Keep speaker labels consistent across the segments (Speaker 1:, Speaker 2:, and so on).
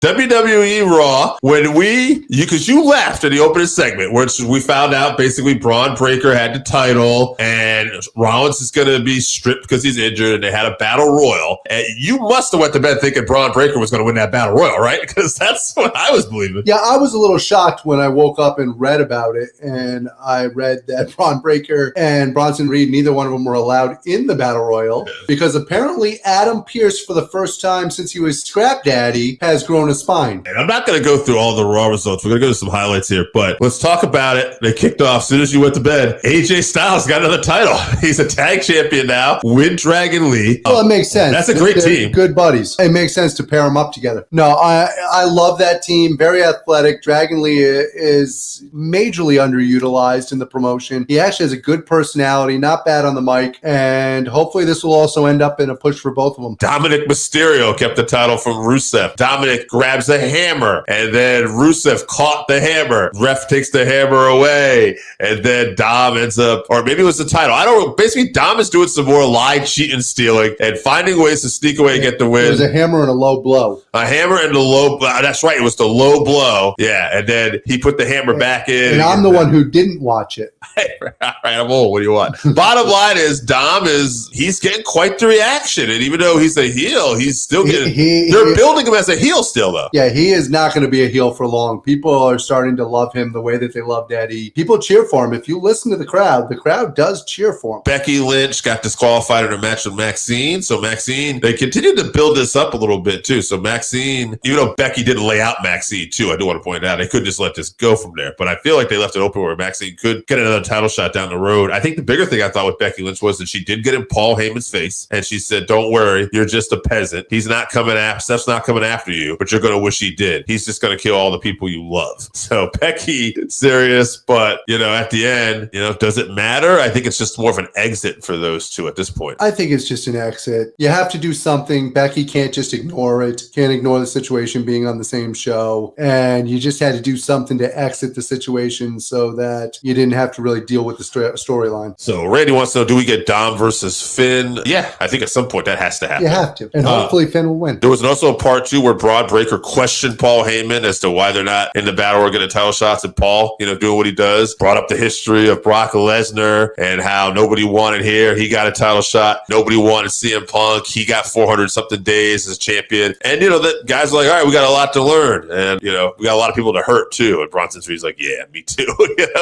Speaker 1: WWE Raw, when because you laughed in the opening segment, which we found out basically Braun Breaker had the title and Rollins is going to be stripped because he's injured and they had a battle royal. And you must have went to bed thinking Braun Breaker was going to win that battle royal, right? Because that's what I was believing.
Speaker 2: Yeah, I was a little shocked when I woke up and read about it. And I read that Braun Breaker and Bronson Reed, neither one of them were allowed in the battle royal because apparently Adam Pearce, for the first time since he was Scrap Daddy, has grown a spine.
Speaker 1: And I'm not going to go through all the Raw results. We're going to go to some highlights here, but let's talk about it. They kicked off as soon as you went to bed. AJ Styles got another title. He's a tag champion now with Dragon Lee.
Speaker 2: Well, it makes sense.
Speaker 1: That's a great
Speaker 2: They're
Speaker 1: team.
Speaker 2: Good buddies. It makes sense to pair them up together. No, I love that team. Very athletic. Dragon Lee is majorly underutilized in the promotion. He actually has a good personality, not bad on the mic, and hopefully this will also end up in a push for both of them.
Speaker 1: Dominic Mysterio kept the title from Rusev. Dominic grabs a hammer, and then Rusev caught the hammer. Ref takes the hammer away, and then Dom ends up, or maybe it was the title. I don't know. Basically, Dom is doing some more lie, cheating, stealing, and finding ways to sneak away and get the win.
Speaker 2: It was a hammer and a low blow.
Speaker 1: A hammer and a low blow. That's right. It was the low blow. Yeah, and then he put the hammer back in.
Speaker 2: And I'm the one who didn't watch it.
Speaker 1: All right, I'm old. What do you want? Bottom line is Dom he's getting quite the reaction. And even though he's a heel, he's still getting, they're building him as a heel still though.
Speaker 2: Yeah, he is not going to be a heel for long. People are starting to love him the way that they loved Eddie. People cheer for him. If you listen to the crowd does cheer for him.
Speaker 1: Becky Lynch got disqualified in her match with Maxine. So Maxine, they continued to build this up a little bit too. So Maxine, even though Becky didn't lay out Maxine too, I do want to point out, they couldn't just let this go from there. But I feel like they left it open where Maxine could get another title shot down the road. I think the bigger thing I thought with Becky Lynch was that she did get in Paul Heyman's face and she said, don't worry, you're just a peasant. He's not coming after, Steph's not coming after you, but you're going to wish he did. He's just going to kill all the people you love. So Becky, serious, but at the end, does it matter? I think it's just more of an exit for those two at this point.
Speaker 2: I think it's just an exit. You have to do something. Becky can't just ignore it. Can't ignore the situation being on the same show. And you just had to do something to exit the situation so that you didn't have to really deal with the storyline.
Speaker 1: So Randy wants to know, do we get Dom versus Finn? Yeah, I think at some point that has to happen.
Speaker 2: You have to. And hopefully Finn will win.
Speaker 1: There was also a part 2 where Braun Breaker questioned Paul Heyman as to why they're not in the battle or getting title shots. And Paul, doing what he does, brought up the history of Brock Lesnar and how nobody wanted here. He got a title shot. Nobody wanted CM Punk. He got 400-something days as champion. And, that guys are like, all right, we got a lot to learn. And, we got a lot of people to hurt, too. And Bronson Reed's like, yeah, me too.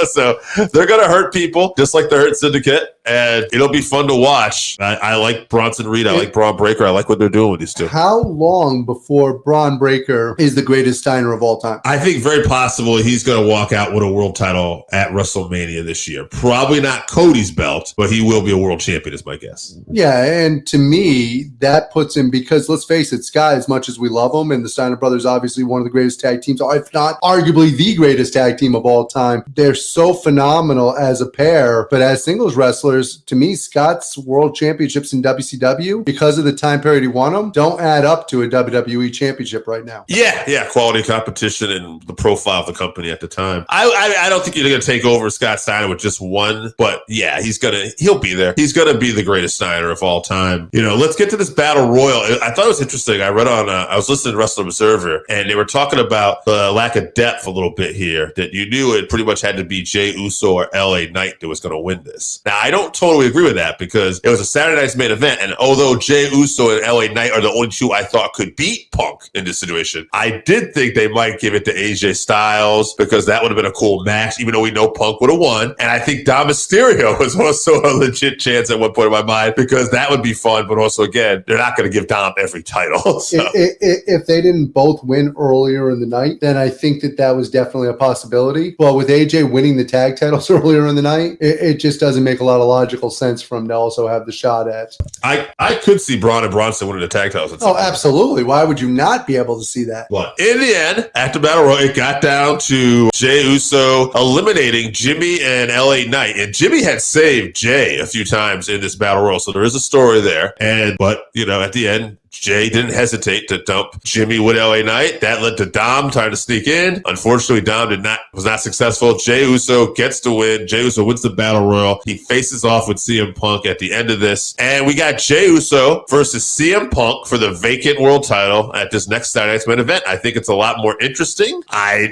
Speaker 1: So they're going to hurt people, just like the Hurt Syndicate. And it'll be fun to watch. I like Bronson Reed. I like Braun Breaker. I like what they're doing with these two.
Speaker 2: How long before Braun Breaker is the greatest Steiner of all time?
Speaker 1: I think very possible he's going to walk out with a world title at WrestleMania this year. Probably not Cody's belt, but he will be a world champion is my guess.
Speaker 2: Yeah, and to me, that puts him, because let's face it, Scott, as much as we love him, and the Steiner brothers obviously one of the greatest tag teams, if not arguably the greatest tag team of all time. They're so phenomenal as a pair, but as singles wrestlers, to me, Scott's world championships in WCW, because of the time period he won them, don't add up to a WWE championship right now.
Speaker 1: Yeah, quality competition and the profile of the company at the time. I don't think you're going to take over Scott Steiner with just one, but yeah, he'll be there. He's going to be the greatest Steiner of all time. Let's get to this battle royal. I thought it was interesting. I read I was listening to Wrestling Observer, and they were talking about the lack of depth a little bit here, that you knew it pretty much had to be Jey Uso or LA Knight that was going to win this. Now, I don't totally agree with that because it was a Saturday night's main event, and although Jey Uso and LA Knight are the only two I thought could beat Punk in this situation, I did think they might give it to AJ Styles because that would have been a cool match, even though we know Punk would have won. And I think Dom Mysterio was also a legit chance at one point in my mind because that would be fun, but also, again, they're not going to give Dom every title. So.
Speaker 2: If they didn't both win earlier in the night, then I think that was definitely a possibility. Well, with AJ winning the tag titles earlier in the night, it just doesn't make a lot of logical sense for him to also have the shot at.
Speaker 1: I could see Braun and Bronson winning the tag titles.
Speaker 2: Oh, absolutely. Why would you not be able to see that?
Speaker 1: Well, in the end, after Battle Royal, it got down to Jey Uso eliminating Jimmy and LA Knight. And Jimmy had saved Jey a few times in this Battle Royal, so there is a story there. But at the end, Jay didn't hesitate to dump Jimmy with LA Knight. That led to Dom trying to sneak in. Unfortunately, Dom was not successful. Jey Uso gets the win. Jey Uso wins the Battle Royal. He faces off with CM Punk at the end of this. And we got Jey Uso versus CM Punk for the vacant world title at this next Saturday Night's Main Event. I think it's a lot more interesting.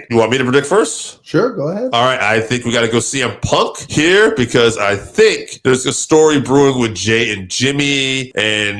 Speaker 1: You want me to predict first?
Speaker 2: Sure, go ahead.
Speaker 1: All right, I think we got to go CM Punk here because I think there's a story brewing with Jay and Jimmy and,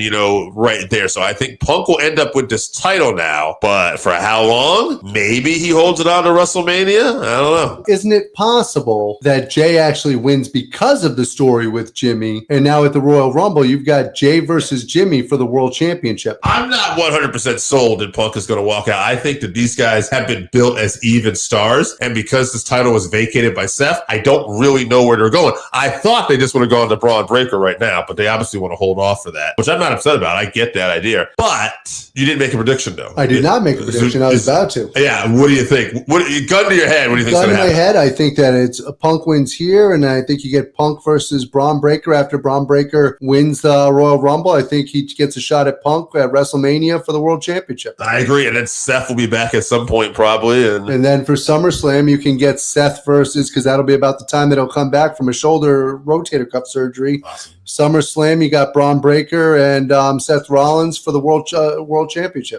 Speaker 1: right there. So I think Punk will end up with this title now, but for how long? Maybe he holds it on to WrestleMania? I don't know.
Speaker 2: Isn't it possible that Jay actually wins because of the story with Jimmy? And now at the Royal Rumble, you've got Jay versus Jimmy for the World Championship.
Speaker 1: I'm not 100% sold that Punk is going to walk out. I think that these guys have been built as even stars, and because this title was vacated by Seth, I don't really know where they're going. I thought they just would have gone to Braun Breaker right now, but they obviously want to hold off for that, which I'm not upset about. I get that idea. But you didn't make a prediction, though.
Speaker 2: I did not make a prediction. I was about to.
Speaker 1: Yeah, what do you think? Gun to your head, what do you think is going to happen?
Speaker 2: Gun to my head, I think that it's Punk wins here, and I think you get Punk versus Braun Breaker after Braun Breaker wins the Royal Rumble. I think he gets a shot at Punk at WrestleMania for the World Championship.
Speaker 1: I agree, and then Seth will be back at some point probably.
Speaker 2: And then for SummerSlam, you can get Seth versus, because that'll be about the time that he'll come back from a shoulder rotator cuff surgery.
Speaker 1: Awesome.
Speaker 2: SummerSlam, you got Braun Breaker and Seth Rollins for the World Championship.